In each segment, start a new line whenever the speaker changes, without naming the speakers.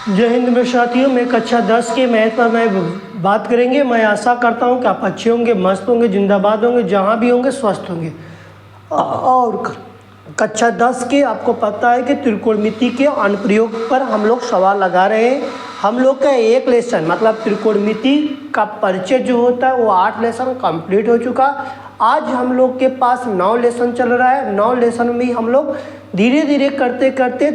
जय हिंद मेरे साथियों, मैं कक्षा 10 के मैथ पर मैं बात करेंगे। मैं आशा करता हूं कि आप अच्छे होंगे, मस्त होंगे, जिंदाबाद होंगे, जहां भी होंगे स्वस्थ होंगे। और कक्षा 10 के आपको पता है कि त्रिकोणमिति के अनुप्रयोग पर हम लोग सवाल लगा रहे हैं। हम लोग का एक लेसन मतलब त्रिकोणमिति का परिचय जो होता है वो 8 लेसन कंप्लीट हो चुका। आज हम लोग के पास 9 लेसन चल रहा है। 9 लेसन में हम लोग धीरे धीरे करते करते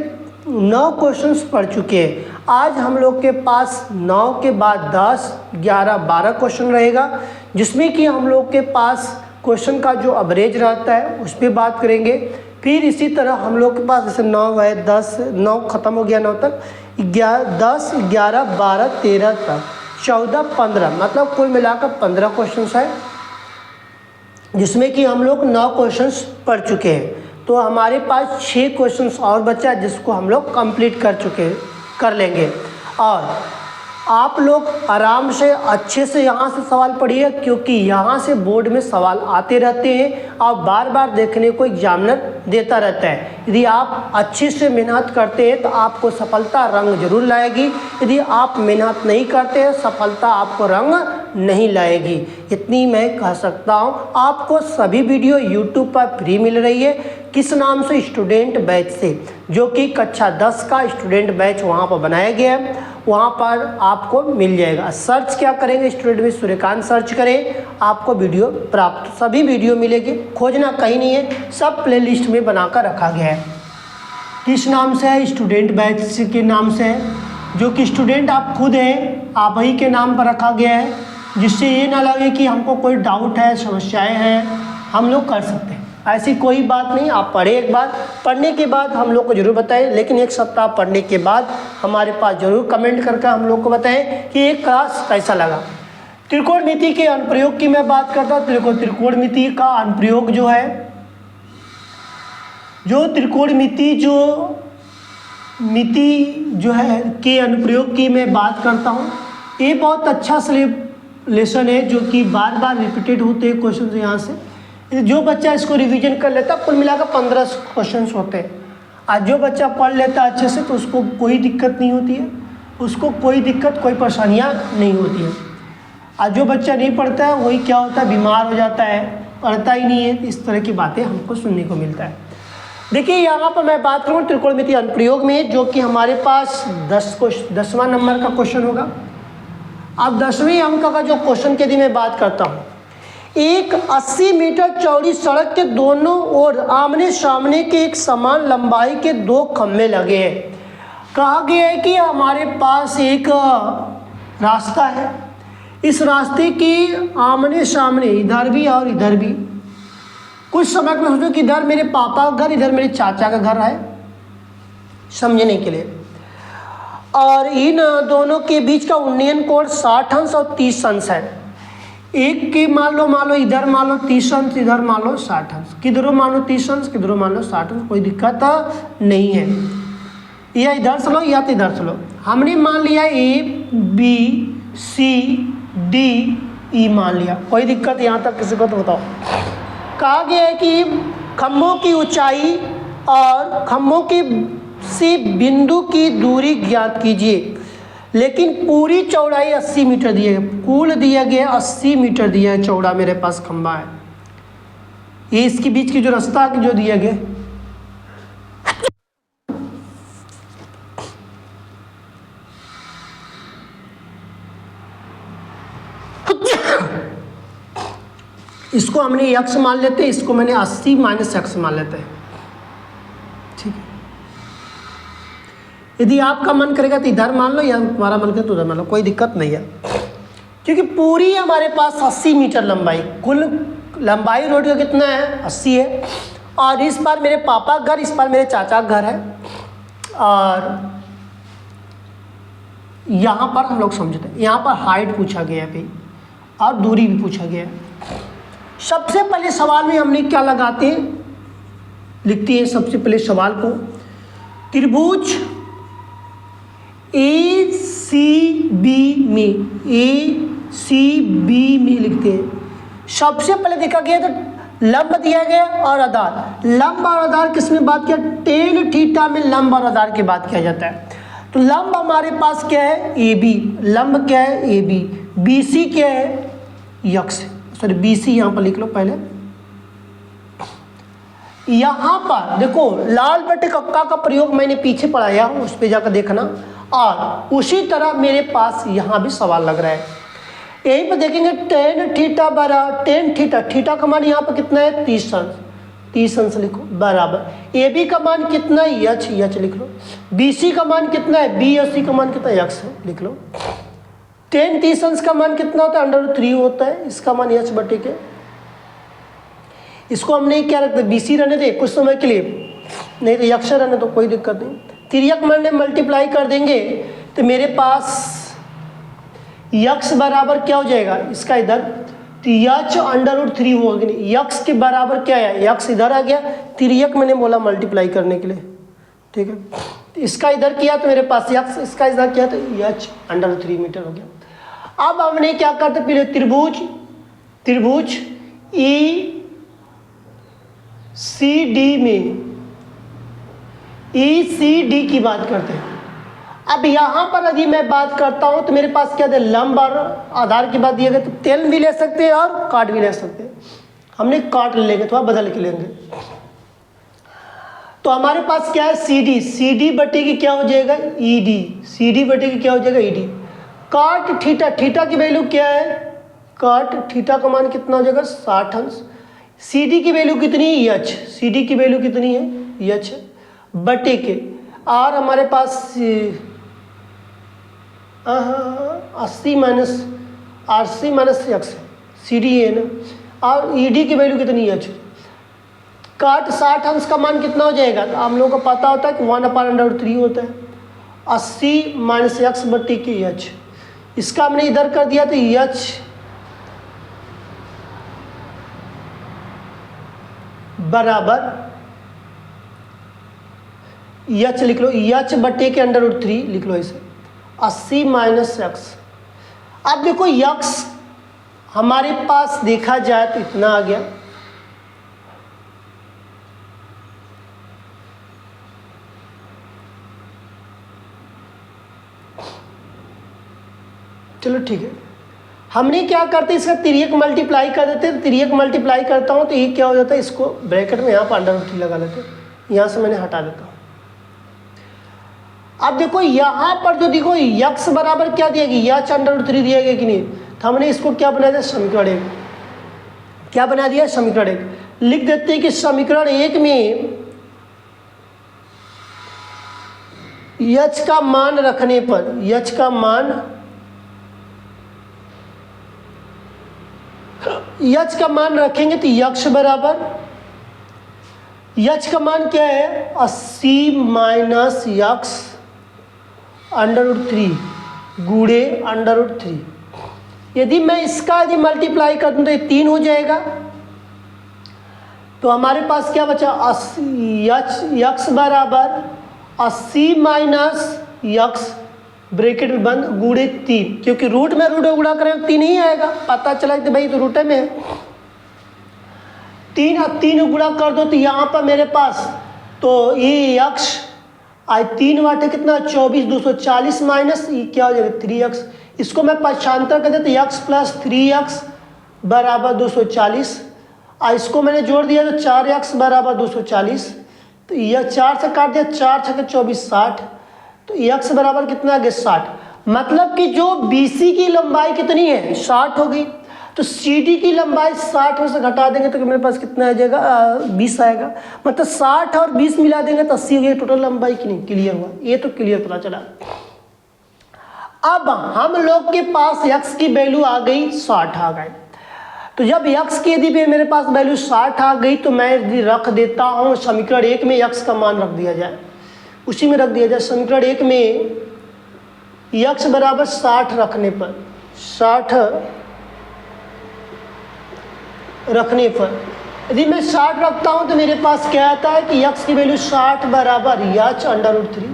9 क्वेश्चंस पढ़ चुके हैं। आज हम लोग के पास 9 के बाद 10, 11, 12 क्वेश्चन रहेगा, जिसमें कि हम लोग के पास क्वेश्चन का जो एवरेज रहता है उस पर बात करेंगे। फिर इसी तरह हम लोग के पास जैसे 9 है, 10, 9 खत्म हो गया, 9 तक 10, 11, 12, 13 तक 14, 15 मतलब कुल मिलाकर 15 क्वेश्चन है, जिसमें कि हम लोग 9 क्वेश्चंस पढ़ चुके हैं। तो हमारे पास 6 क्वेश्चंस और बचा है, जिसको हम लोग कंप्लीट कर लेंगे। और आप लोग आराम से अच्छे से यहाँ से सवाल पढ़िए, क्योंकि यहाँ से बोर्ड में सवाल आते रहते हैं और बार बार देखने को एग्जामिनर देता रहता है। यदि आप अच्छे से मेहनत करते हैं तो आपको सफलता रंग जरूर लाएगी। यदि आप मेहनत नहीं करते हैं, सफलता आपको रंग नहीं लाएगी। इतनी मैं कह सकता हूँ। आपको सभी वीडियो यूट्यूब पर फ्री मिल रही है। किस नाम से? स्टूडेंट बैच से, जो कि कक्षा 10 का स्टूडेंट बैच वहाँ पर बनाया गया है। वहाँ पर आपको मिल जाएगा। सर्च क्या करेंगे? स्टूडेंट बैच सूर्यकांत सर्च करें, आपको वीडियो प्राप्त, सभी वीडियो मिलेगी। खोजना कहीं नहीं है, सब प्लेलिस्ट में बनाकर रखा गया है। किस नाम से है? स्टूडेंट बैच के नाम से है, जो कि स्टूडेंट आप खुद हैं, आप ही के नाम पर रखा गया है, जिससे ये ना लगे कि हमको कोई डाउट है, समस्याएं हैं, हम लोग कर सकते हैं। ऐसी कोई बात नहीं। आप पढ़े, एक बार पढ़ने के बाद हम लोग को जरूर बताएं, लेकिन एक सप्ताह पढ़ने के बाद हमारे पास जरूर कमेंट करके हम लोग को बताएं कि ये क्लास कैसा लगा। त्रिकोणमिति के अनुप्रयोग की मैं बात करता हूँ। त्रिकोणमिति का अनुप्रयोग जो है, जो त्रिकोणमिति मिति जो है के अनुप्रयोग की मैं बात करता हूँ। ये बहुत अच्छा लेसन है, जो कि बार बार रिपीटेड होते हैं क्वेश्चन। यहाँ से जो बच्चा इसको रिवीजन कर लेता, कुल मिलाकर 15 क्वेश्चन होते हैं। आज जो बच्चा पढ़ लेता अच्छे से तो उसको कोई दिक्कत नहीं होती है, उसको कोई दिक्कत, कोई परेशानियाँ नहीं होती है। आज जो बच्चा नहीं पढ़ता है वही क्या होता है, बीमार हो जाता है, पढ़ता ही नहीं है। इस तरह की बातें हमको सुनने को मिलता है। देखिए यहाँ पर मैं बात करूँ त्रिकोणमिति अनुप्रयोग में, जो कि हमारे पास 10वां नंबर का क्वेश्चन होगा। अब 10वें अंक का जो क्वेश्चन के लिए मैं बात करता हूँ। एक 80 मीटर चौड़ी सड़क के दोनों ओर आमने सामने के एक समान लंबाई के 2 खंभे लगे हैं। कहा गया है कि हमारे पास एक रास्ता है, इस रास्ते की आमने सामने इधर भी और इधर भी, कुछ समय में सोचो कि इधर मेरे पापा का घर, इधर मेरे चाचा का घर है, समझने के लिए। और इन दोनों के बीच का उन्नयन कोण 60 अंश और 30 अंश है। एक के मान लो इधर मान लो 30 अंश, इधर मान लो 60 अंश, किधरों मान लो 30 अंश, किधरों मान लो 60 अंश, कोई दिक्कत नहीं है। या इधर से लो या तो इधर से लो। हमने मान लिया ABCDE मान लिया, कोई दिक्कत यहाँ तक किसी को तो बताओ। कहा गया है कि खंभों की ऊंचाई और खंभों की से बिंदु की दूरी ज्ञात कीजिए, लेकिन पूरी चौड़ाई 80 मीटर दिया गया, कुल दिया गया 80 मीटर दिया है चौड़ा मेरे पास खंभा है। ये इसके बीच की जो रास्ता जो दिया गया, इसको हमने x मान लेते हैं, इसको मैंने 80 - x मान लेते हैं। ठीक है, यदि आपका मन करेगा तो इधर मान लो, या तुम्हारा मन करे तो उधर मान लो, कोई दिक्कत नहीं है। क्योंकि पूरी हमारे पास 80 मीटर लंबाई, कुल लंबाई रोड का कितना है? 80 है। और इस बार मेरे पापा का घर, इस बार मेरे चाचा का घर है। और यहाँ पर हम लोग समझते हैं, यहाँ पर हाइट पूछा गया है भाई, और दूरी भी पूछा गया है। सबसे पहले सवाल में हमने क्या लगाते हैं, लिखते हैं सबसे पहले सवाल को, त्रिभुज ACB में लिखते हैं। सबसे पहले देखा गया तो लंब दिया गया और आधार। लंब और आधार किस में बात किया? टेन थीटा में लंब और आधार की बात किया जाता है। तो लंब हमारे पास क्या है, ए बी, लंब क्या है ए बी, बी सी क्या है यक्स, सॉरी बी सी यहाँ पर लिख लो पहले। यहाँ पर देखो लाल बटे कक्का का प्रयोग मैंने पीछे पढ़ाया, उस पर जाकर देखना। और उसी तरह मेरे पास यहाँ भी सवाल लग रहा है, यहीं पर देखेंगे टेन थीटा बराबर टेन थीटा, थीटा का मान यहाँ पर कितना है 30 अंश, 30 अंश लिखो बराबर ए बी का मान कितना है यच, यच लिख लो। बी सी का मान कितना है बी और सी का मान कितना है यक्स है, लिख लो। टेन 30 अंश का मान कितना होता है √3 होता है, इसका मान यच बटे के, इसको हम नहीं क्या रखते बी सी रहने दे कुछ समय के लिए, नहीं तो यक्ष रहने तो कोई दिक्कत नहीं। तिर्यक मान मल्टीप्लाई कर देंगे तो मेरे पास यक्स बराबर क्या हो जाएगा, इसका इधर तो यच √3 होगा नहीं, यक्स के बराबर क्या है यक्स इधर आ गया, तिर्यक मैंने बोला मल्टीप्लाई करने के लिए, ठीक है। तो इसका इधर किया तो मेरे पास यक्स, इसका इधर किया तो यच √3 मीटर हो गया। अब हमने क्या करते पहले त्रिभुज ई सी डी में ई सी डी की बात करते हैं। अब यहाँ पर यदि मैं बात करता हूँ तो मेरे पास क्या है लंब और आधार की बात दिए गए, तो तेल भी ले सकते हैं और काट भी ले सकते हैं, हमने काट लेंगे थोड़ा बदल के लेंगे। तो हमारे पास क्या है सी डी, सी डी बटे की क्या हो जाएगा ई डी, सी डी बटे की क्या हो जाएगा ई डी। काट थीटा, थीटा की वैल्यू क्या है, काट थीटा का मान कितना हो जाएगा 60 अंश। सी डी की वैल्यू कितनी है यच, सी डी की वैल्यू कितनी है यच बटे के, और हमारे पास 80 minus RC minus x, C D है ना, और ई डी की वैल्यू कितनी है, काट 60 अंश का मान कितना हो जाएगा, तो हम लोगों को पता होता है कि 1/√3 होता है, 80 माइनस यक्स बट्टी की यच, इसका हमने इधर कर दिया तो यच बराबर यच लिख लो, यच बट्टे के √3 लिख लो इसे, 80 माइनस यक्स। अब देखो यक्स हमारे पास देखा जाए तो इतना आ गया, चलो ठीक है। हमने क्या करते इसका तिर्यक मल्टीप्लाई कर देते, तो तिर्यक मल्टीप्लाई करता हूँ तो ये क्या हो जाता है, इसको ब्रैकेट में यहाँ पर √3 लगा लेते हैं, यहाँ से मैंने हटा देता हूँ। अब देखो यहाँ पर जो देखो यक्स बराबर क्या दिया गया, यच √3 दिया गया कि नहीं, तो हमने इसको क्या बना दिया समीकरण 1, क्या बना दिया समीकरण 1। लिख देते हैं कि समीकरण 1 में यच का मान रखने पर, यच का मान, यच का मान रखेंगे तो यक्स बराबर, यच का मान क्या है 80 माइनस यक्स √3 गुणे √3। यदि मैं इसका यदि मल्टीप्लाई कर दूं तो ये 3 हो जाएगा, तो हमारे पास क्या बचा 80 यक्स बराबर 80 माइनस यक्स ब्रैकेट में बंद गुणे 3, क्योंकि रूट में रूट गुणा करें 3 ही आएगा, पता चला कि भाई तो रूट में है 3, अब 3 गुणा कर दो तो यहाँ पर मेरे पास तो ये यक्स आज 3 वाटे कितना 24, 240 माइनस ये क्या हो जाएगा 3x, इसको मैं पक्षांतर कर देता यक्स प्लस 3x बराबर 240, इसको मैंने जोड़ दिया तो 4x बराबर 240, तो यह 4 से काट दिया, 4 छके 24 60, तो x बराबर कितना आ गया 60। मतलब कि जो BC की लंबाई कितनी है 60 हो गई, तो CD की लंबाई 60 में से घटा देंगे तो मेरे पास कितना आ जाएगा 20 आएगा, मतलब 60 और 20 मिला देंगे तो 80 हो गई टोटल लंबाई की नहीं, क्लियर हुआ, ये तो क्लियर पता चला। अब हम लोग के पास x की वैल्यू आ गई 60 आ गई, तो जब x की यदि मेरे पास वैल्यू 60 आ गई तो मैं यदि रख देता हूँ समीकरण 1 में x का मान रख दिया जाए, उसी में रख दिया जाए समीकरण 1 में x बराबर 60 रखने पर, 60 रखने पर यदि मैं 60 रखता हूं तो मेरे पास क्या आता है कि x की वैल्यू 60 बराबर यच √3,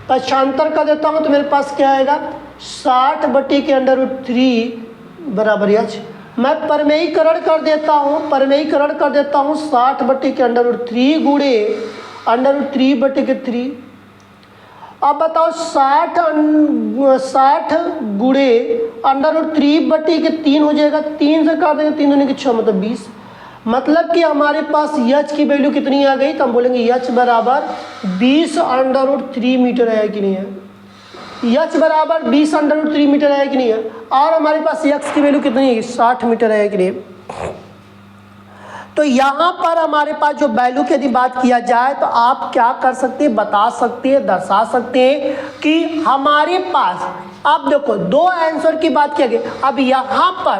पक्षांतर कर देता हूं तो मेरे पास क्या आएगा 60 बटे के √3 बराबर यच। मैं परमेयीकरण कर देता हूं, परमेयीकरण कर देता हूं 60 बटे के √3 गुणे √3 बटे के 3, अब बताओ 60 गुणे √3/3 हो जाएगा, 3 से काट देंगे, 3 दूनी के 6 मतलब 20। मतलब कि हमारे पास h की वैल्यू कितनी आ गई, तो हम बोलेंगे h बराबर 20√3 मीटर है कि नहीं है, h बराबर 20√3 मीटर है कि नहीं है। और हमारे पास x की वैल्यू कितनी है, 60 मीटर है कि नहीं। तो यहाँ पर हमारे पास जो वैल्यू की यदि बात किया जाए तो आप क्या कर सकते हैं, बता सकते हैं, दर्शा सकते हैं कि हमारे पास, अब देखो दो आंसर की बात किया गया। अब यहाँ पर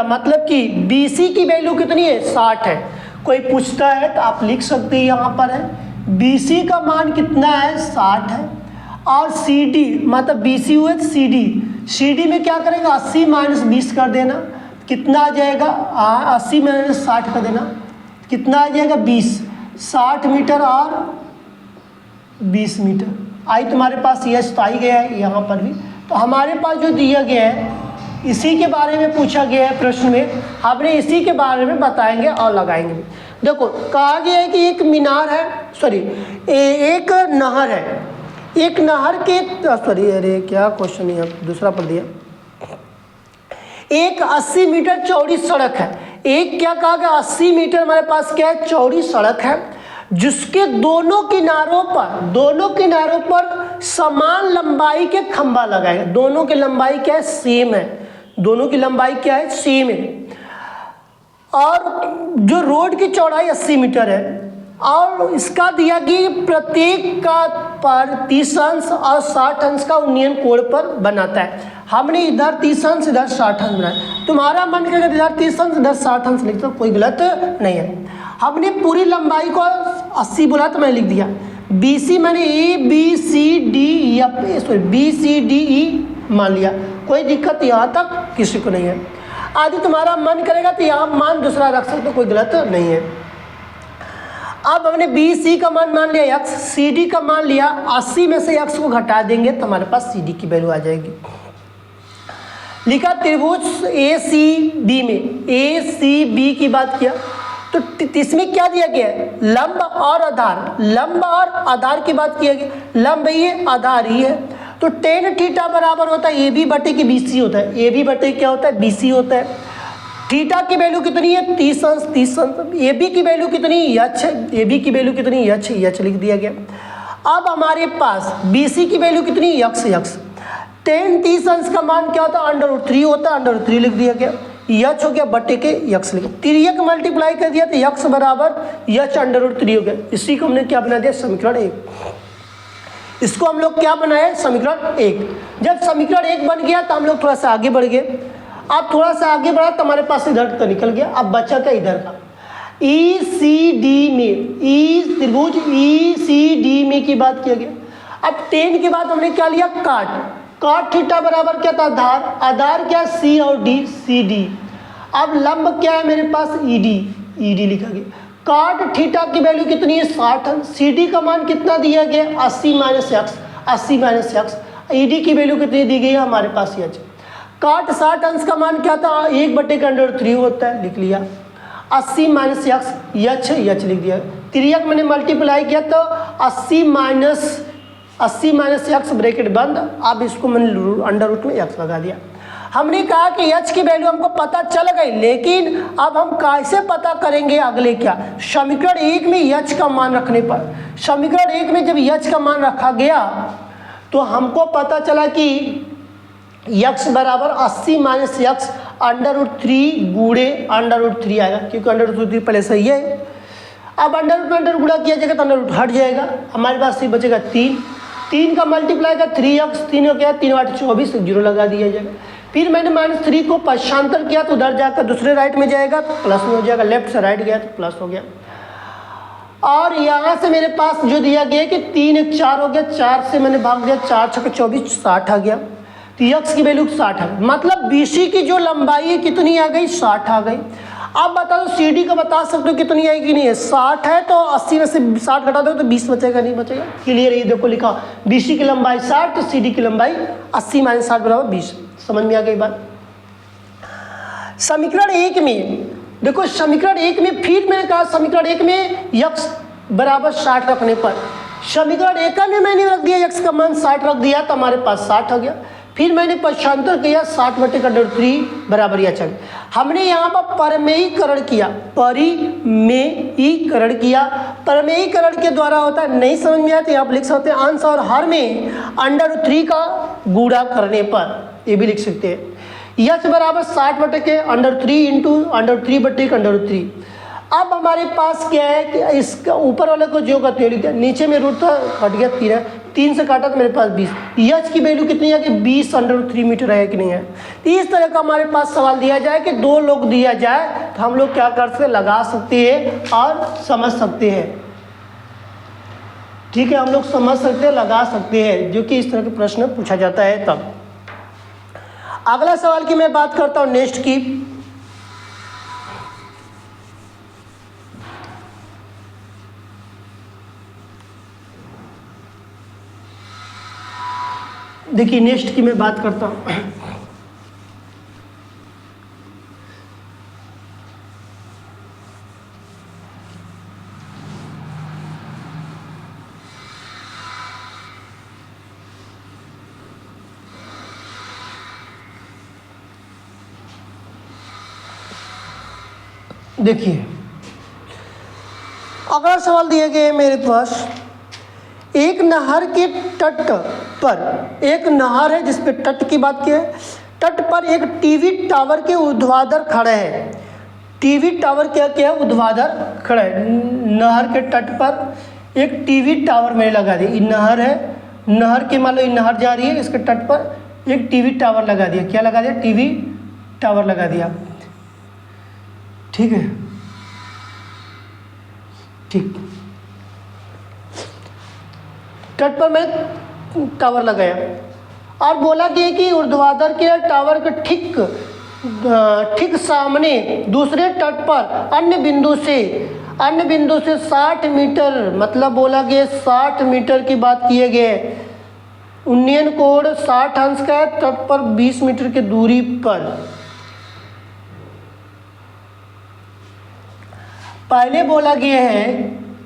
मतलब कि BC की वैल्यू कितनी है, 60 है। कोई पूछता है तो आप लिख सकते हैं, यहाँ पर है BC का मान कितना है, 60 है। और CD मतलब BC हुए CD में क्या करेगा, 80 - 20 कर देना, कितना आ जाएगा, 80 - 60 कर देना, कितना आ जाएगा 20, 60 मीटर और 20 मीटर आई तुम्हारे पास। यस तो आई गया है यहाँ पर भी। तो हमारे पास जो दिया गया है इसी के बारे में पूछा गया है प्रश्न में, हमने इसी के बारे में बताएंगे और लगाएंगे भी। देखो कहा गया है कि एक मीनार है, सॉरी एक नहर है, एक नहर के, सॉरी अरे क्या क्वेश्चन है, दूसरा पढ़ दिया। एक 80 मीटर चौड़ी सड़क है, एक क्या कहा गया, 80 मीटर हमारे पास क्या है, चौड़ी सड़क है, जिसके दोनों किनारों पर समान लंबाई के खंभा लगाएगा। दोनों की लंबाई क्या है, सेम है, दोनों की लंबाई क्या है, सेम है। और जो रोड की चौड़ाई 80 मीटर है और इसका दिया कि प्रत्येक का पर 30 अंश और 60 अंश का उन्नयन कोण पर बनाता है। हमने इधर 30 अंश इधर 60 अंश बनाया, तुम्हारा मन करेगा इधर 30 अंश इधर 60 अंश लिख दो, कोई गलत नहीं है। हमने पूरी लंबाई को 80 बोला तो मैंने लिख दिया, BC मैंने BCDE मान लिया, कोई दिक्कत यहाँ तक किसी को नहीं है। आदि तुम्हारा मन करेगा तो यहाँ मान दूसरा रख सकते, कोई गलत नहीं है। अब हमने BC का मान लिया x, CD का मान लिया, 80 में से x को घटा देंगे तो हमारे पास CD की वैल्यू आ जाएगी। लिखा त्रिभुज ACB में, ACB की बात किया तो इसमें क्या दिया गया है, लंब और आधार, लंब और आधार की बात किया गया, लंब ये आधार ही है। तो tan थीटा बराबर होता है AB बटे के BC होता है, AB बटे क्या होता है, BC होता है। थीटा की वैल्यू कितनी है, 30 अंश 30 अंश। AB की वैल्यू कितनी, h, AB की वैल्यू कितनी, h लिख दिया गया। अब हमारे पास BC की वैल्यू कितनी, x tan 30 अंश का मान क्या होता है, √3 होता है, √3 लिख दिया गया। h हो गया बटे के x लिख, तिर्यक मल्टीप्लाई कर दिया तो x बराबर h √3 हो गया। इसी को हमने क्या बना दिया, समीकरण 1। इसको हम लोग क्या बनाए, समीकरण 1। जब समीकरण 1 बन गया तो हम लोग थोड़ा सा आगे बढ़ गए। अब थोड़ा सा आगे बढ़ा तो हमारे पास इधर का निकल गया, अब बचा क्या इधर का, ECD में, त्रिभुज ECD में की बात किया गया। अब tan के बाद हमने क्या लिया, काट थीटा बराबर क्या था, आधार क्या, C और D, CD। अब लंब क्या है मेरे पास, ED लिखा गया। काट थीटा की वैल्यू कितनी है, 60। CD का मान कितना दिया गया, 80 - x। ED की वैल्यू कितनी दी गई है हमारे पास, h। काट 60 अंश का मान क्या था, 1 बटे का √3 होता है, लिख लिया। 80 - x, h लिख दिया। तिर्यक मैंने मल्टीप्लाई किया तो 80 - x ब्रैकेट बंद। अब इसको मैंने √ में x लगा दिया। हमने कहा कि h की वैल्यू हमको पता चल गई, लेकिन अब हम कैसे पता करेंगे अगले क्या, समीकरण 1 में h का मान रखने पर, समीकरण 1 में जब h का मान रखा गया तो हमको पता चला कि x बराबर 80 - x √3 गुणे √3 आएगा, क्योंकि √3 पहले सही है। अब √में गुणा किया जाएगा तो √ हट जाएगा, हमारे पास सिर्फ बचेगा 3 का मल्टीप्लाई का 3x, 3 हो गया, 3 × 8 24, 0 लगा दिया जाएगा। फिर मैंने -3 को पक्षांतर किया तो उधर जाकर दूसरे राइट में जाएगा तो प्लस में हो जाएगा, लेफ्ट से राइट गया तो प्लस हो गया। और यहाँ से मेरे पास जो दिया गया कि 3 × 4 हो गया, 4 से मैंने भाग दिया, 4 × 6 = 24, 60 आ गया। तो x की वैल्यू 60 है, मतलब BC की जो लंबाई है कितनी आ गई, 60 आ गई। अब बता दो CD का बता सकते हो कितनी आएगी, नहीं है 60 है तो 80 में से 60 घटा दो तो 20 बचेगा, नहीं बचेगा। क्लियर है, ये देखो लिखा BC की लंबाई 60 तो CD की लंबाई 80 - 60 बराबर 20। समझ में आ गई बात। समीकरण 1 में देखो, समीकरण 1 में फिर मैंने कहा समीकरण 1 में x बराबर 60 रखने पर समीकरण एक में मैंने रख दिया x का मान 60 रख दिया तो हमारे पास 60 हो गया। फिर मैंने पक्षांतर किया 60/√3 बराबर या चल। हमने यहाँ पर परिमेयीकरण किया, परिमेयीकरण के द्वारा होता है, नहीं समझ में आते आप लिख सकते हैं अंश और हर में √3 का गुणा करने पर, ये भी लिख सकते हैं। यच बराबर 60/√3 इंटू √3/√3। अब हमारे पास क्या है कि इसका ऊपर वाले को जो करते लिख दिया, नीचे में रूट था कट गया 3 से काटा तो मेरे पास 20। यच की वैल्यू कितनी है कि 20/√3 मीटर है कि नहीं है। तो इस तरह का हमारे पास सवाल दिया जाए कि 2 लोग दिया जाए तो हम लोग क्या कर सकते, लगा सकते हैं और समझ सकते हैं। ठीक है, हम लोग समझ सकते हैं, लगा सकते हैं, जो कि इस तरह के प्रश्न पूछा जाता है। तब अगला सवाल की मैं बात करता हूँ नेक्स्ट की। देखिए नेक्स्ट की मैं बात करता हूँ। देखिए अगला सवाल दिया गया है मेरे पास, एक नहर के तट पर, एक नहर है जिस पे तट की बात की है, तट पर एक टीवी टावर के ऊर्ध्वाधर खड़े हैं। टीवी टावर क्या क्या है, ऊर्ध्वाधर खड़ा है। नहर के तट पर एक टीवी टावर मैंने लगा दिया, नहर है, नहर के मान लो नहर जा रही है, इसके तट पर एक टीवी टावर लगा दिया। क्या लगा दिया, टीवी टावर लगा दिया। ठीक है, ठीक, तट पर मैं टावर लगाया और बोला गया कि ऊर्ध्वाधर के टावर के ठीक सामने दूसरे तट पर अन्य बिंदु से 60 मीटर, मतलब बोला गया 60 मीटर की बात किए गए। उन्नयन कोण 60 अंश का है, तट पर 20 मीटर की दूरी पर। पहले बोला गया है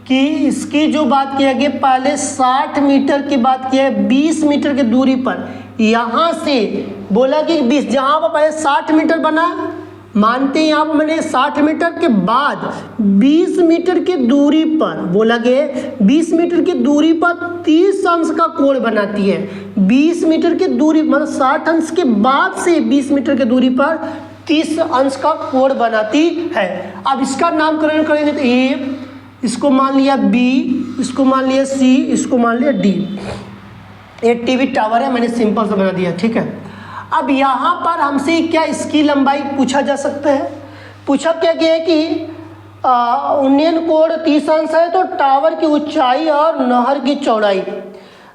कि इसकी जो बात किया गया, पहले 60 मीटर की बात किया है 20 मीटर की दूरी पर। यहाँ से बोला कि 20, जहाँ पर पहले 60 मीटर बना, मानते हैं यहाँ पर मैंने 60 मीटर के बाद 20 मीटर की दूरी पर बोला गया 20 मीटर की दूरी पर 30 अंश का कोण बनाती है। 20 मीटर की दूरी मतलब 60 अंश के बाद से 20 मीटर की दूरी पर 30 अंश का कोण बनाती है। अब इसका नामकरण करेंगे तो ए, इसको मान लिया बी, इसको मान लिया सी, इसको मान लिया डी। ये टीवी टावर है, मैंने सिंपल से बना दिया। ठीक है, अब यहाँ पर हमसे क्या इसकी लंबाई पूछा जा सकता है। पूछा क्या गया है कि उन्नयन कोण 30 अंश है तो टावर की ऊंचाई और नहर की चौड़ाई।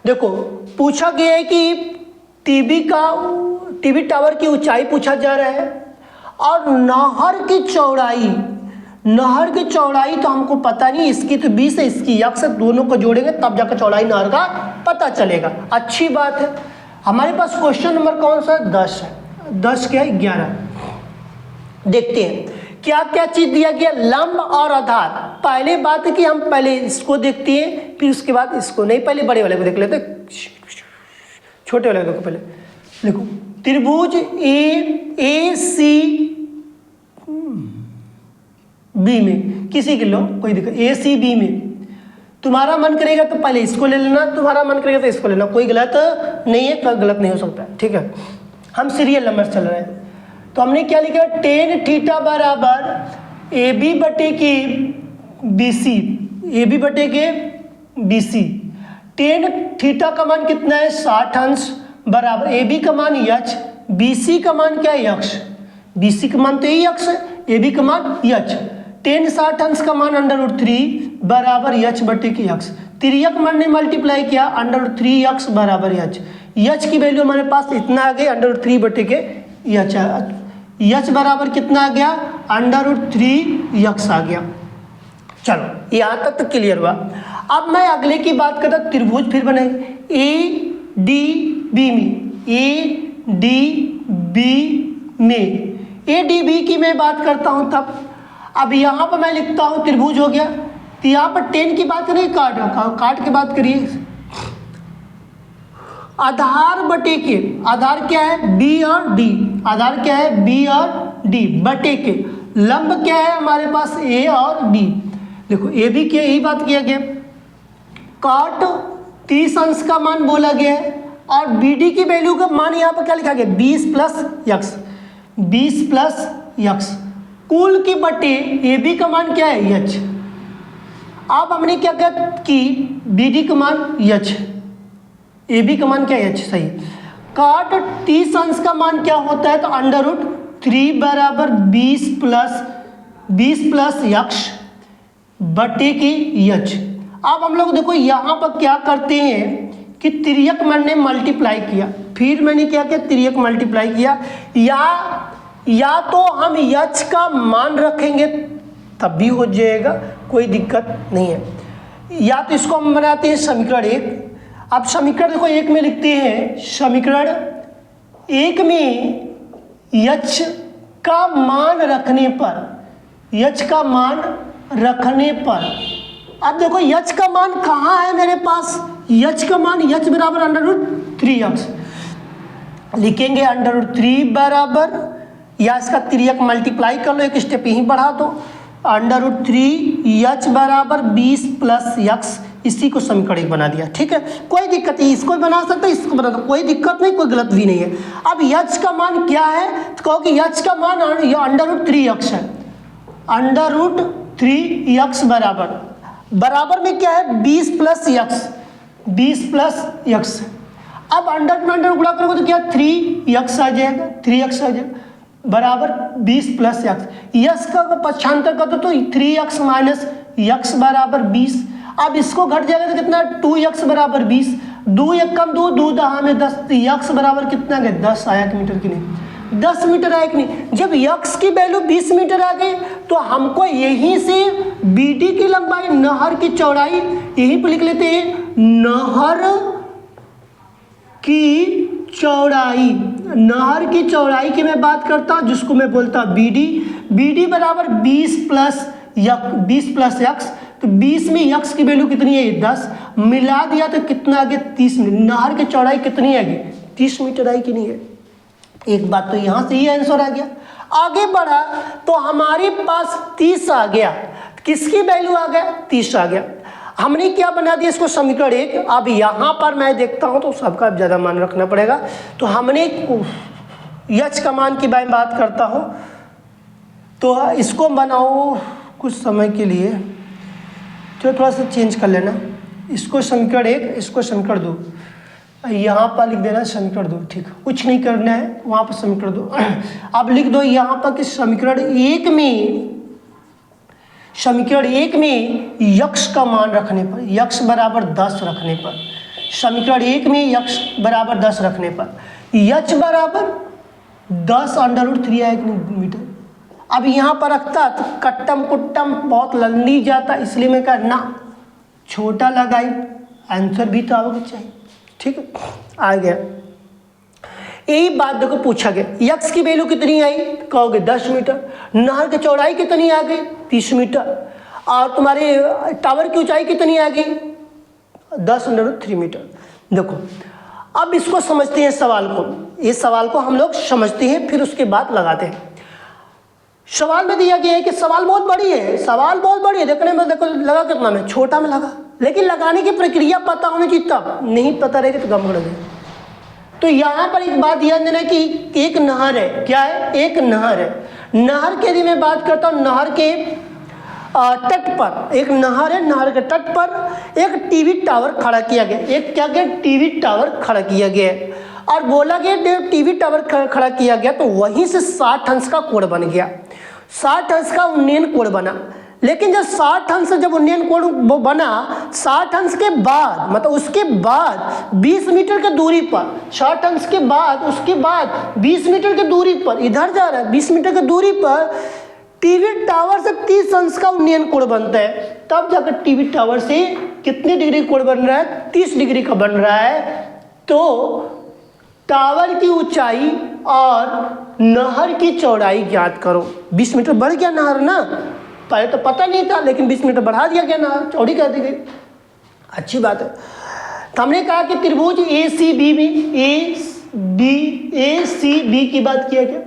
देखो पूछा गया है कि टीवी टावर की ऊंचाई पूछा जा रहा है और नहर की चौड़ाई तो हमको पता नहीं, इसकी तो 20 है, इसकी x है, दोनों को जोड़ेंगे तब जाकर चौड़ाई नहर का पता चलेगा। अच्छी बात है। हमारे पास क्वेश्चन नंबर कौन सा है, 10 है। 10 क्या है, 11। देखते हैं क्या क्या चीज दिया गया, लंब और आधार। पहले बात है कि हम पहले इसको देखते हैं, फिर उसके बाद इसको, नहीं पहले बड़े वाले को देख लेते, छोटे वाले को पहले देखो। त्रिभुज ए सी बी में, किसी के लो कोई दिक्कत, ए सी बी में तुम्हारा मन करेगा तो पहले इसको ले लेना, तुम्हारा मन करेगा तो इसको लेना, कोई गलत नहीं है, कोई गलत नहीं हो सकता। ठीक है, हम सीरियल नंबर चल रहे हैं तो हमने क्या लिखा, टेन थीटा बराबर ए बी बटे के बी सी, ए बी बटे के बी सी। टेन थीटा का मान कितना है, 60 अंश बराबर ए बी का मान यच, बी सी का मान क्या है, यक्ष। बी सी का मान तो यही यक्ष है, ए बी का मान यच। टेन 60 अंश का मान √3 बराबर यच बटे के यक्ष। तिर्यक मान ने मल्टीप्लाई किया, √3 यक्ष बराबर यच। यच की वैल्यू हमारे पास इतना आ गया, √3 बटे के यच। यच बराबर कितना आ गया, √3 यक्ष आ गया। चलो यहाँ तक तो क्लियर हुआ। अब मैं अगले की बात करता, त्रिभुज फिर बनेंगे ए डी बी में, ए डी बी में, ए डी बी की मैं बात करता हूँ तब। अब यहाँ पर मैं लिखता हूँ त्रिभुज हो गया, तो यहाँ पर 10 की बात करिए, काट की बात करिए। आधार बटे के, आधार क्या है बी और डी, आधार क्या है बी और डी बटे के, लंब क्या है हमारे पास ए और बी। देखो ए भी क्या, यही बात किया गया, काट 30 अंश का मान बोला गया है और बी डी की वैल्यू का मान यहाँ पर क्या लिखा गया 20 प्लस यक्स, 20 प्लस यक्स, कुल की बटे ए बी का मान क्या है यच। अब हमने क्या किया कि बी डी का मान यच, ए बी का मान क्या है यच, सही। काट 30 अंश का मान क्या होता है तो √3 बराबर 20 प्लस यक्स बटे की यच। अब हम लोग देखो यहाँ पर क्या करते हैं कि तिर्यक मैंने मल्टीप्लाई किया, फिर मैंने क्या किया तिर्यक मल्टीप्लाई किया, या तो हम यच का मान रखेंगे तब भी हो जाएगा, कोई दिक्कत नहीं है, या तो इसको हम बनाते हैं समीकरण 1। अब समीकरण देखो 1 में लिखते हैं, समीकरण 1 में यच का मान रखने पर, यच का मान रखने पर, अब देखो यच का मान कहाँ है मेरे पास, यच का मान यच बराबर √3x लिखेंगे, √3 बराबर, या इसका तिर्यक मल्टीप्लाई कर लो, एक स्टेप यहीं बढ़ा दो, √3 बराबर 20 प्लस यक्स, इसी को समीकरण 1 बना दिया। ठीक है, कोई दिक्कत नहीं, इसको बना सकते इसको बना दो, कोई दिक्कत नहीं, कोई गलत भी नहीं है। अब यच का मान क्या है तो कहो कि यच का मान √3x है, √3x बराबर में क्या है 20 प्लस यक्स, 20 प्लस यक्स। अब अंडर में अंडर गुणा करोगे तो क्या 3x आ जाएगा, 3x आ जाएगा बराबर 20 प्लस यक्स, यक्स का पक्षांतर कर दो तो 3x माइनस यक्स बराबर 20। अब इसको घट जाएगा तो कितना 2x बराबर 20, 2 1 कम 2, 2 दहा में 10, तो यक्स बराबर कितना गया 10 आया कि मीटर की नहीं, 10 मीटर आया कि नहीं। जब यक्स की वैल्यू 20 मीटर आ गई तो हमको यहीं से बी डी की लंबाई, नहर की चौड़ाई यहीं पर लिख लेते हैं, नहर की चौड़ाई, नहर की चौड़ाई की मैं बात करता हूँ जिसको मैं बोलता हूँ बी डी बराबर 20 प्लस यक्स, तो 20 में यक्स की वैल्यू कितनी है 10, मिला दिया तो कितना आ गया 30 मीटर। नहर की चौड़ाई कितनी आएगी 30 मीटर आई कि नहीं है। एक बात तो यहाँ से ही आंसर आ गया। आगे बढ़ा तो हमारे पास 30 आ गया, किसकी वैल्यू आ गया 30 आ गया। हमने क्या बना दिया इसको समीकरण 1। अब यहाँ पर मैं देखता हूँ तो सबका ज़्यादा मान रखना पड़ेगा, तो हमने यच का मान की बात करता हूँ तो इसको बनाओ कुछ समय के लिए, तो थोड़ा सा चेंज कर लेना, इसको समीकरण 1, इसको समीकरण 2, यहाँ पर लिख देना समीकरण 2। ठीक, कुछ नहीं करना है, वहाँ पर समीकरण 2 अब लिख दो यहाँ पर कि समीकरण 1 में यक्स का मान रखने पर, यक्स बराबर 10 रखने पर, समीकरण 1 में यक्स बराबर 10 रखने पर यच बराबर 10 √3 आया कि नहीं मीटर। अब यहाँ पर रखता तो कट्टम कुट्टम बहुत लंबी जाता, इसलिए मैं कहा ना छोटा लगाई, आंसर भी तो आओगे चाहिए। ठीक है, आ गया। यही बात देखो पूछा गया, यक्स की वैल्यू कितनी आई कहोगे 10 मीटर, नहर की चौड़ाई कितनी आ गई 30 मीटर, और तुम्हारे टावर की ऊंचाई कितनी आ गई 10 √3 मीटर। देखो अब इसको समझते हैं सवाल को, इस सवाल को हम लोग समझते हैं फिर उसके बाद लगाते हैं। सवाल में दिया गया है कि सवाल बहुत बड़ी है, सवाल बहुत बड़ी है, देखने में देखो लगा कितना में छोटा में लगा, लेकिन लगाने की प्रक्रिया पता होनी चाहिए, तब नहीं पता रहेगी तो गड़बड़ है। तो यहाँ पर एक बात ध्यान देना कि एक नहर है, क्या है एक नहर है, नहर के यदि मैं बात करता हूँ, नहर के तट पर एक नहर है, नहर के तट पर एक टीवी टावर खड़ा किया गया, एक क्या गया टीवी टावर खड़ा किया गया है, और बोला गया टीवी टावर खड़ा किया गया तो वहीं से 60 अंश का कोण बन गया, 60 अंश का उन्नयन कोण बना। लेकिन जब 60 अंश जब उन्नयन कोण बना, 60 अंश के बाद मतलब उसके बाद 20 मीटर की दूरी पर, 60 अंश के बाद उसके बाद 20 मीटर की दूरी पर इधर जा रहा है, 20 मीटर की दूरी पर टीवी टावर से 30 अंश का उन्नयन कोण बनता है, तब जाकर टीवी टावर से कितने डिग्री कोण बन रहा है 30 डिग्री का बन रहा है। तो टावर की ऊंचाई और नहर की चौड़ाई ज्ञात करो। 20 मीटर बढ़ गया नहर ना, पहले तो पता नहीं था, लेकिन 20 मीटर बढ़ा दिया गया ना, चौड़ी कर दी गई। अच्छी बात है। तो हमने कहा कि त्रिभुज ए सी बी में ए सी बी की बात किया गया।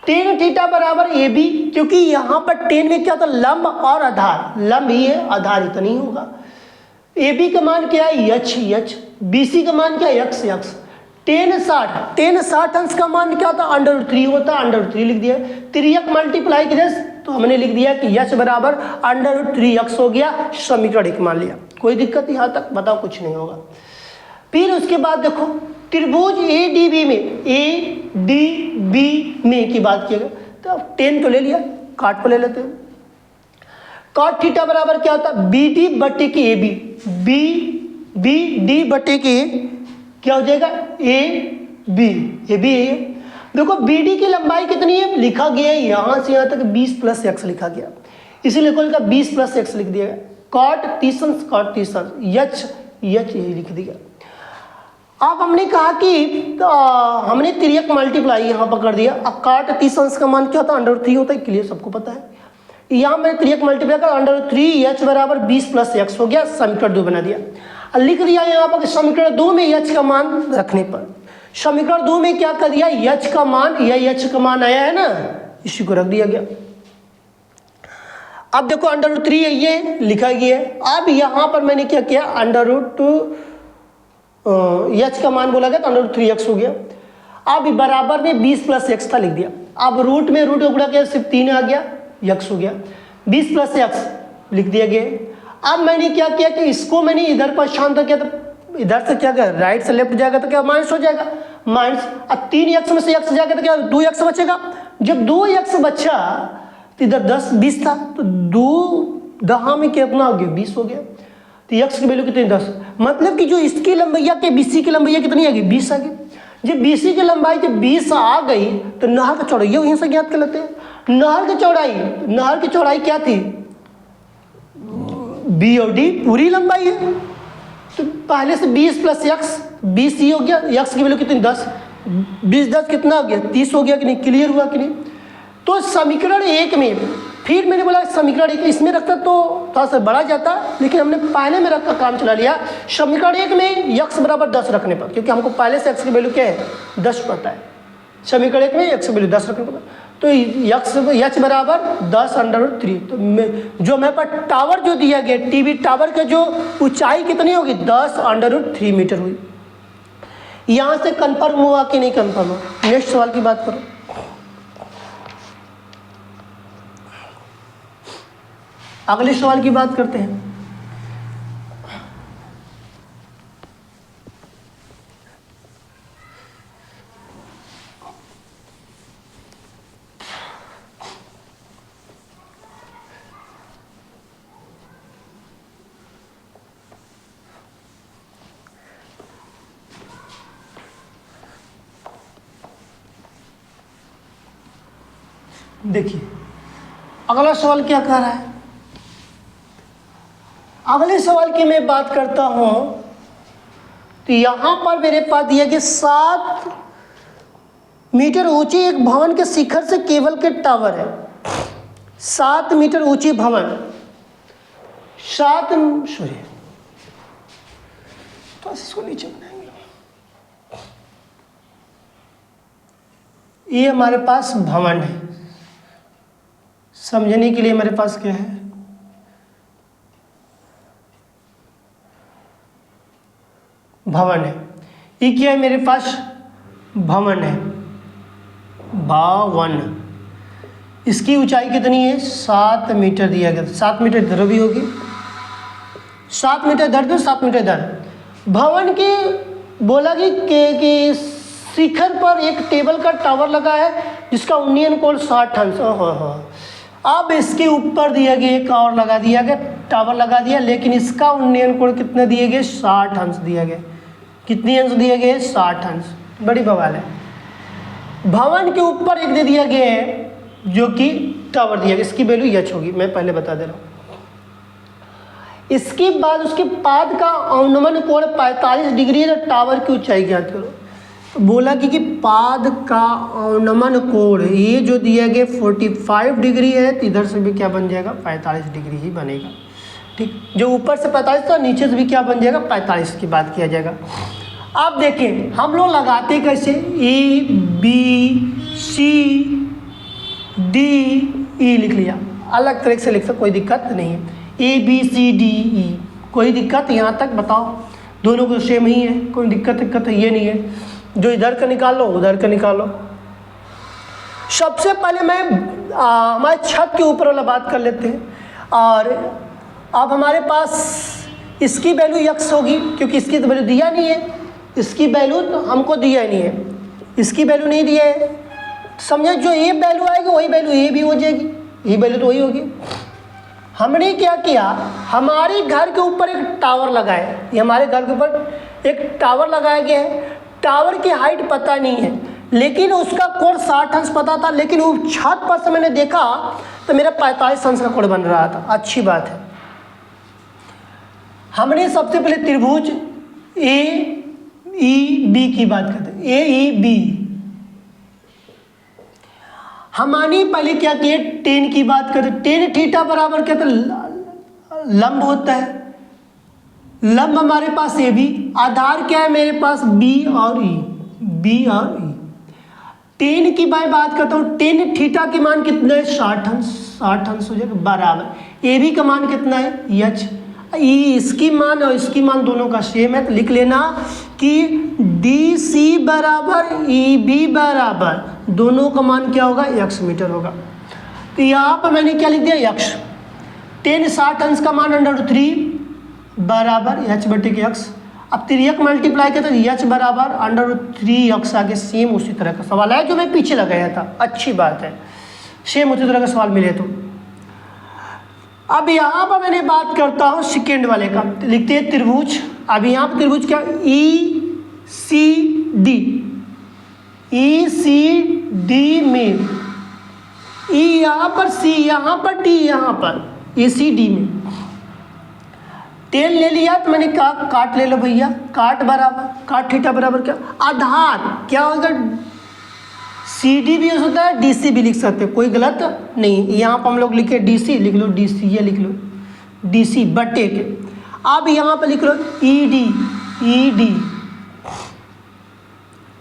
टेन थीटा बराबर ए बी, क्योंकि यहाँ पर टेन में क्या था, लंब और आधार, लंब ही है, आधार इतना ही होगा। ए बी का मान क्या है, यच यच, बी सी का मान क्या है, यक्स यक्स। टेन 60 अंश का मान क्या था, √3 होता, √3 लिख दिया। त्रियक मल्टीप्लाई किया तो हमने लिख दिया कि यच बराबर √3x हो गया, समीकरण 1 मान लिया। कोई दिक्कत यहाँ तक, बताओ, कुछ नहीं होगा। फिर उसके बाद देखो त्रिभुज ए डी बी में की बात किया गया, तो 10 तो ले लिया, काट पर ले लेते हैं। कॉट थीटा बराबर क्या होता है, बी डी बटे के ए बी डी बटे के क्या हो जाएगा, ए बी है। देखो बी डी की लंबाई कितनी है, लिखा गया है यहाँ से यहाँ तक 20 + x लिखा गया, इसीलिए कोई का 20 + x लिख दिया। कॉट 30 यच यही लिख दिया। अब हमने कहा कि हमने तिर्यक मल्टीप्लाई यहाँ पर कर दिया। अब काट 30 का मान क्या होता है, √3 होता है, क्लियर सबको पता है। यहाँ मैंने तिर्यक मल्टीप्लाई कर √3h बराबर 20 + x हो गया, समीकरण 2 बना दिया। लिख दिया यहाँ पर समीकरण 2 में h का मान रखने पर, समीकरण 2 में क्या कर दिया, h का मान, यह h का मान आया है ना, इसी को रख दिया गया। अब देखो √3 है, ये लिखा गया है। अब यहाँ पर मैंने क्या किया, h का मान बोला गया तो √3x हो गया। अब बराबर में 20 + x था, लिख दिया। अब रूट में रूट उगड़ा गया, सिर्फ 3 आ गया, x हो गया, 20 + x लिख दिया गया। अब मैंने क्या किया कि इसको मैंने इधर पर शांत किया, तो इधर से क्या कर, राइट से लेफ्ट जाएगा तो क्या माइनस हो जाएगा, माइनस। अब 3x में से x जाएगा तो क्या 2x बचेगा। जब 2x बचा तो इधर 20 था, तो 2 दहा में कितना हो गया, 20 हो गया। तो x की वैल्यू कितनी, 10। मतलब कि जो इसकी लंबाई के BC की लंबाई कितनी आ गई, 20 आ गई। जब BC की लंबाई जब 20 आ गई तो नहर का चौड़ाई वहीं से ज्ञात कर लेते हैं। नहर की चौड़ाई क्या थी, B और D पूरी लंबाई है, तो पहले से 20 + x 20 हो गया। x की वैल्यू कितनी, 10, 20 10 कितना हो गया, 30 हो गया कि नहीं, क्लियर हुआ कि नहीं। तो समीकरण 1 में फिर मैंने बोला समीकरण 1 इसमें रखता तो थोड़ा सा बढ़ा जाता, लेकिन हमने पहले में रख कर काम चला लिया। समीकरण 1 में x बराबर 10 रखने पर, क्योंकि हमको पहले से x की वैल्यू क्या है, 10 पता है। समीकरण 1 में x की वैल्यू 10 रखने पर, तो h बराबर 10 √3। तो जो मेरे पास टावर जो दिया गया, टीवी टावर का जो ऊंचाई कितनी होगी, 10 √3 मीटर हुई। यहाँ से कन्फर्म हुआ कि नहीं कन्फर्म हुआ। नेक्स्ट सवाल की बात करो। अगले सवाल की बात करते हैं। देखिए अगला सवाल क्या कह रहा है। अगले सवाल की मैं बात करता हूं, तो यहां पर मेरे पास दिया गया 7 मीटर ऊंचे एक भवन के शिखर से केबल के टावर है। 7 मीटर ऊंची भवन, तो इसको नीचे बनाएंगे। ये हमारे पास भवन है, समझने के लिए मेरे पास क्या है, भवन है। ये क्या है, मेरे पास भवन है, भवन। इसकी ऊंचाई कितनी है, 7 मीटर दिया गया। 7 मीटर इधर भी होगी, 7 मीटर इधर भी, 7 मीटर इधर। भवन की बोला कि शिखर पर एक टेबल का टावर लगा है जिसका उन्नयन कोण 60 अंश। अब इसके ऊपर दिया गया एक और लगा दिया गया, टावर लगा दिया, लेकिन इसका उन्नयन कोण कितने दिए गए, 60 अंश दिया गया। कितनी अंश दिए गए, 60 अंश। बड़ी बवाल है। भवन के ऊपर एक दे दिया गया है जो कि टावर दिया गया, इसकी वैल्यू h होगी, मैं पहले बता दे रहा हूँ। इसके बाद उसके पाद का अनुमान कोण 45 डिग्री है, टावर की ऊंचाई ज्ञात करो। बोला कि पाद का अवनमन कोण ये जो दिया गया 45 डिग्री है, तो इधर से भी क्या बन जाएगा 45 डिग्री ही बनेगा। ठीक, जो ऊपर से 45 था नीचे से भी क्या बन जाएगा 45 की बात किया जाएगा। अब देखिए हम लोग लगाते कैसे, A B C D E लिख लिया, अलग तरह से लिख सकते, कोई दिक्कत नहीं है। A B C D E, कोई दिक्कत यहाँ तक बताओ, दोनों को सेम ही है, कोई दिक्कत है ये नहीं है। जो इधर का निकालो उधर का निकालो। सबसे पहले मैं हमारे छत के ऊपर वाला बात कर लेते हैं। और अब हमारे पास इसकी वैल्यू यक्स होगी, क्योंकि इसकी तो वैल्यू दिया नहीं है, इसकी वैल्यू तो हमको दिया नहीं है, इसकी वैल्यू नहीं दिया है। समझे, जो ये वैल्यू आएगी वही वैल्यू ये भी हो जाएगी, ये वैल्यू तो वही होगी। हमने क्या किया, हमारे घर के ऊपर एक टावर लगाया, ये हमारे घर के ऊपर एक टावर लगाया गया है। टावर की हाइट पता नहीं है, लेकिन उसका कोण 60 अंश पता था, लेकिन वो छत पर से मैंने देखा तो मेरा 45 अंश का कोण बन रहा था। अच्छी बात है। हमने सबसे पहले त्रिभुज ए ई बी की बात करते हैं, ए ई बी। हमने पहले क्या किया, टेन की बात करते, टेन थीटा बराबर क्या था, लंब होता है। लंब हमारे पास ए बी, आधार क्या है मेरे पास बी और ई, बी और ई। टेन की मैं बात करता हूँ, टेन थीटा के मान कितना है 60 अंश, 60 अंश हो जाएगा बराबर। ए बी का मान कितना है एच, ई इसकी मान और इसकी मान दोनों का सेम है, तो लिख लेना कि डी सी बराबर ई बी बराबर दोनों का मान क्या होगा एक्स मीटर होगा। तो यहाँ पर मैंने क्या लिख दिया एक्स, टेन 60 अंश का मान √3 बराबर एच बटे के एक्स। अब तिरक मल्टीप्लाई किया तो एच बराबर √3 एक्स आगे, सेम उसी तरह का सवाल है जो मैं पीछे लगाया था। अच्छी बात है, सेम उसी तरह का सवाल मिले तो। अब यहाँ पर मैंने बात करता हूँ सेकेंड वाले का, लिखते हैं त्रिभुज। अब यहाँ पर त्रिभुज क्या, ई सी डी, ई सी डी में ई यहाँ पर, सी यहाँ पर, डी यहाँ पर, ए सी डी में। टेन ले लिया तो मैंने कहा काट ले लो भैया, काट बराबर काट थीटा बराबर क्या, आधार क्या होगा, सी डी भी हो सकता है, डी सी भी लिख सकते हैं, कोई गलत नहीं। यहाँ पर हम लोग लिखे डी सी, लिख लो डी सी, ये लिख लो डी सी बटे के। अब यहाँ पर लिख लो ई डी, ई डी।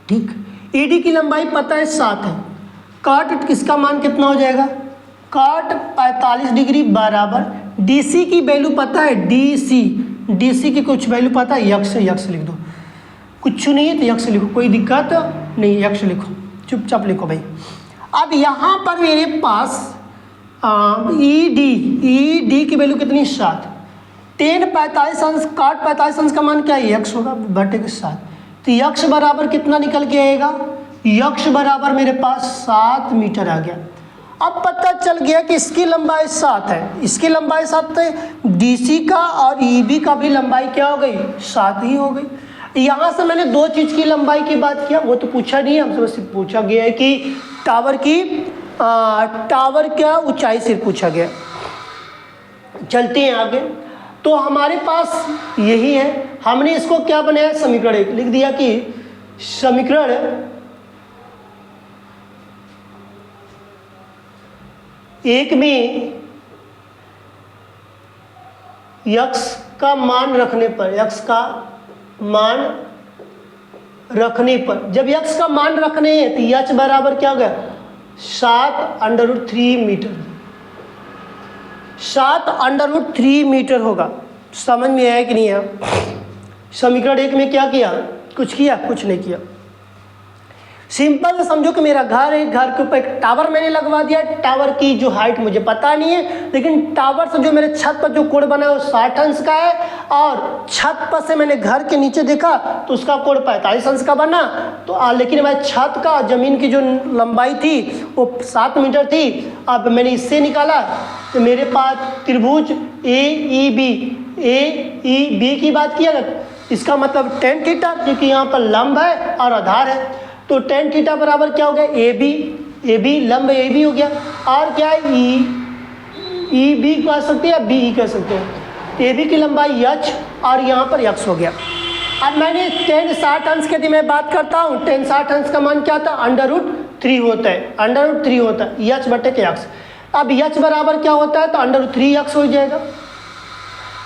ठीक, ई डी की लंबाई पता है 7 है, काट किसका मान कितना हो जाएगा, काट 45 डिग्री बराबर डी सी की वैल्यू पता है, डी सी की कुछ वैल्यू पता है, यक्स लिख दो, कुछ नहीं है तो यक्स लिखो, कोई दिक्कत नहीं, यक्स लिखो, चुपचाप लिखो भाई। अब यहाँ पर मेरे पास ई डी की वैल्यू कितनी 7, टेन 45 अंश काट 45 अंश का मान क्या है यक्स होगा बटे के 7, तो यक्स बराबर कितना निकल के आएगा, यक्स बराबर मेरे पास 7 मीटर आ गया। अब पता चल गया कि इसकी लंबाई 7 है, इसकी लंबाई 7 है, डीसी का और ईबी का भी लंबाई क्या हो गई 7 ही हो गई। यहाँ से मैंने दो चीज़ की लंबाई की बात किया, वो तो पूछा नहीं है हमसे, बस पूछा गया है कि टावर क्या ऊंचाई से पूछा गया। चलते हैं आगे, तो हमारे पास यही है, हमने इसको क्या बनाया समीकरण एक लिख दिया कि समीकरण एक में यक्स का मान रखने पर, यक्स का मान रखने पर, जब यक्स का मान रखने हैं तो यच बराबर क्या हो गया 7√3 मीटर, 7√3 मीटर होगा। समझ में आया कि नहीं है? समीकरण एक में क्या किया, कुछ किया, कुछ नहीं किया। सिंपल से समझो कि मेरा घर है, घर के ऊपर एक टावर मैंने लगवा दिया, टावर की जो हाइट मुझे पता नहीं है, लेकिन टावर से जो मेरे छत पर जो कोण बना है वो 60 अंश का है, और छत पर से मैंने घर के नीचे देखा तो उसका कोण 45 अंश का बना। तो लेकिन मैं छत का ज़मीन की जो लंबाई थी वो 7 मीटर थी। अब मैंने इससे निकाला तो मेरे पास त्रिभुज ए ई बी की बात किया, इसका मतलब tan थीटा, क्योंकि यहाँ पर लंब है और आधार है, तो tan थीटा बराबर क्या हो गया ए बी लंब ए बी हो गया, और क्या है ई बी कह सकते हैं या बी ई कह सकते हैं, ए बी की लंबाई यच और यहाँ पर यक्स हो गया। अब मैंने 10 60 अंश की यदि मैं बात करता हूँ, 10 60 अंश का मान क्या था, √3 होता है, √3 होता है यच बटे के यक्स। अब यच बराबर क्या होता है, तो √3 यक्स हो जाएगा।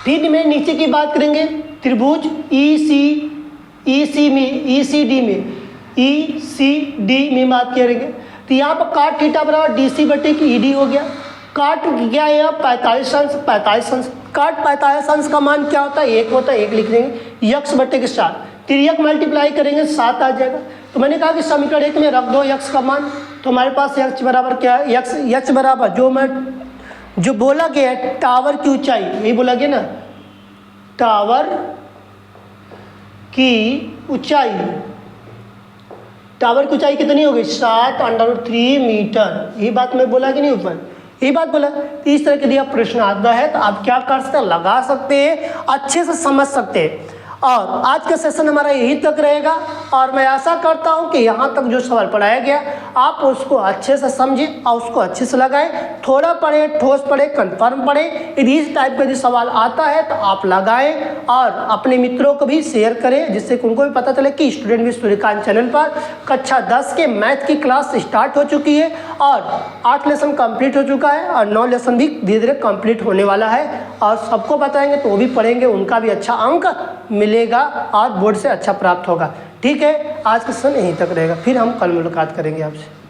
फिर मैं नीचे की बात करेंगे, त्रिभुज ECD में बात करेंगे, तो यहाँ पर काट थीटा बराबर DC बटे की ED हो गया। काट क्या है, 45 अंश, काट 45 अंश का मान क्या होता है, 1 होता है, 1 लिख देंगे, यक्स बटे के 7, तिर्यक मल्टीप्लाई करेंगे 7 आ जाएगा। तो मैंने कहा कि समीकरण 1 में रख दो यक्स का मान, तो हमारे पास यक्स बराबर क्या है, यक्स बराबर जो बोला गया है टावर की ऊंचाई, यही बोला गया ना, टावर की ऊंचाई कितनी होगी, 7√3 मीटर। यही बात मैं बोला कि नहीं ऊपर, यही बात बोला। तो इस तरह के दिया प्रश्न आता है तो आप क्या कर सकते हैं, लगा सकते हैं, अच्छे से समझ सकते हैं। और आज का सेशन हमारा यहीं तक रहेगा, और मैं आशा करता हूं कि यहाँ तक जो सवाल पढ़ाया गया आप उसको अच्छे से समझें और उसको अच्छे से लगाएं, थोड़ा पढ़े, ठोस पढ़े, कंफर्म पढ़े। यदि इस टाइप का यदि सवाल आता है तो आप लगाएं और अपने मित्रों को भी शेयर करें, जिससे कि उनको भी पता चले कि स्टूडेंट विद सूर्यकांत चैनल पर कक्षा 10 के मैथ की क्लास स्टार्ट हो चुकी है और 8 लेसन कंप्लीट हो चुका है और 9 लेसन भी धीरे धीरे कंप्लीट होने वाला है। और सबको बताएंगे तो वो भी पढ़ेंगे, उनका भी अच्छा अंक मिलेगा और बोर्ड से अच्छा प्राप्त होगा। ठीक है, आज का सेशन यहीं तक रहेगा, फिर हम कल मुलाकात करेंगे आपसे।